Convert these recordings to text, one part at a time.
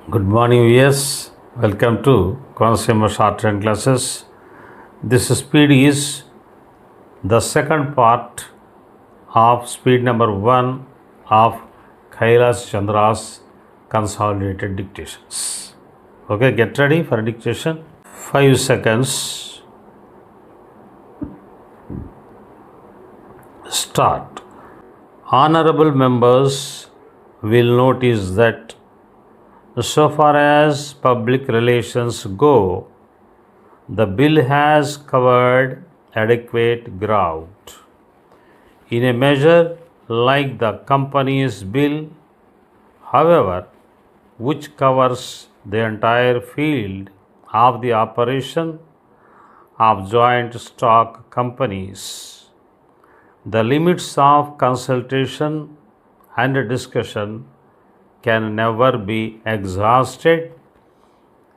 Good morning, viewers. Welcome to Consumer Shorthand classes. This speed is the second part of speed number 1 of Kailash Chandra's consolidated dictations. Okay, get ready for dictation. 5 seconds. Start. Honorable members will notice that so far as public relations go, the bill has covered adequate ground. In a measure like the Companies Bill, however, which covers the entire field of the operation of joint stock companies, the limits of consultation and discussion can never be exhausted,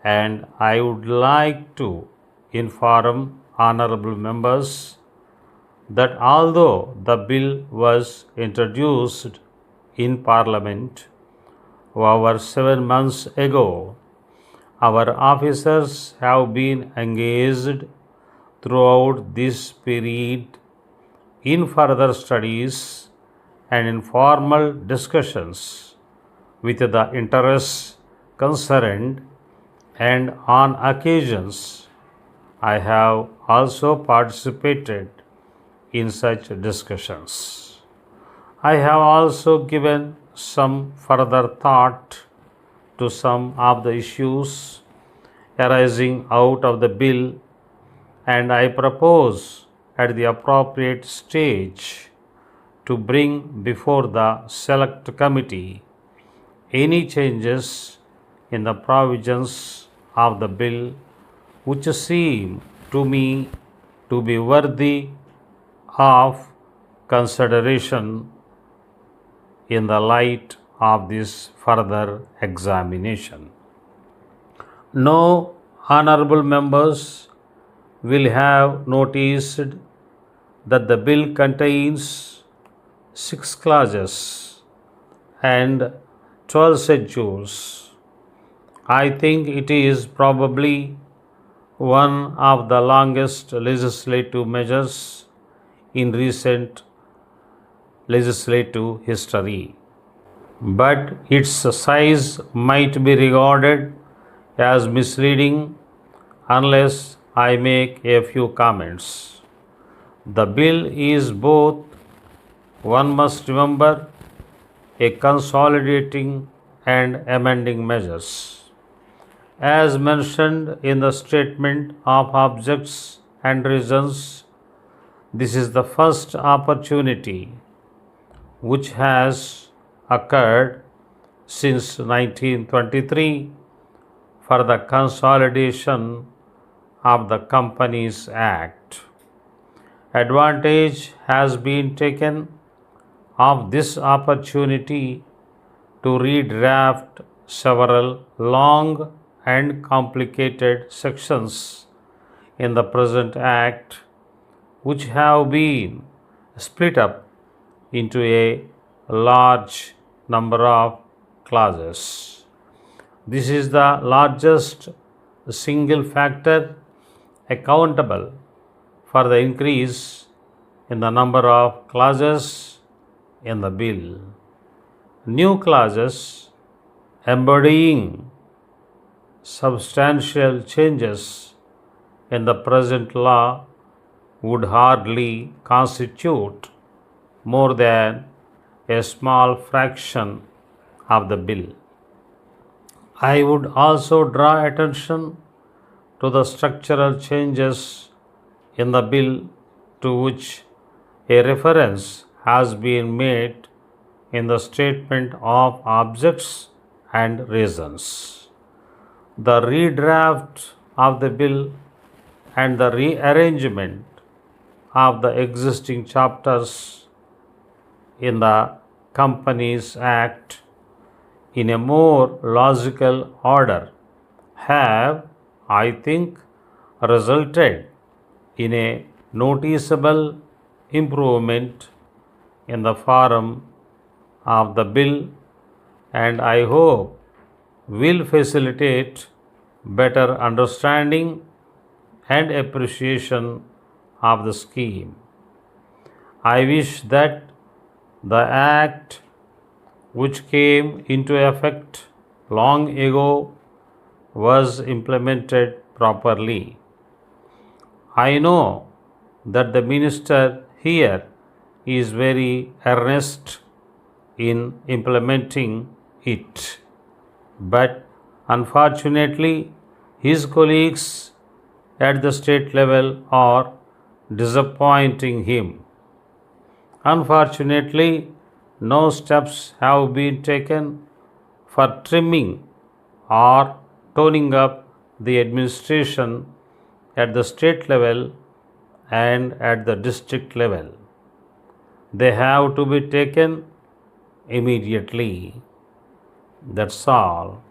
and I would like to inform honorable members that although the bill was introduced in Parliament over 7 months ago, our officers have been engaged throughout this period in further studies and informal discussions with the interests concerned, and on occasions I have also participated in such discussions. I have also given some further thought to some of the issues arising out of the bill, and I propose at the appropriate stage to bring before the Select Committee any changes in the provisions of the bill which seem to me to be worthy of consideration in the light of this further examination. No honorable members will have noticed that the bill contains 6 clauses and 12 schedules. I think it is probably one of the longest legislative measures in recent legislative history, but its size might be regarded as misleading unless I make a few comments. The bill is both, one must remember, a consolidating and amending measures. As mentioned in the statement of objects and reasons, this is the first opportunity which has occurred since 1923 for the consolidation of the Companies Act. Advantage has been taken of this opportunity to redraft several long and complicated sections in the present Act, which have been split up into a large number of clauses. This is the largest single factor accountable for the increase in the number of clauses in the bill. New clauses embodying substantial changes in the present law would hardly constitute more than a small fraction of the bill. I would also draw attention to the structural changes in the bill to which a reference has been made in the statement of objects and reasons. The redraft of the bill and the rearrangement of the existing chapters in the Companies Act in a more logical order have, I think, resulted in a noticeable improvement in the form of the bill, and I hope will facilitate better understanding and appreciation of the scheme. I wish that the act, which came into effect long ago, was implemented properly. I know that the minister here is very earnest in implementing it, but unfortunately, his colleagues at the state level are disappointing him. Unfortunately, no steps have been taken for trimming or toning up the administration at the state level and at the district level. They have to be taken immediately. That's all.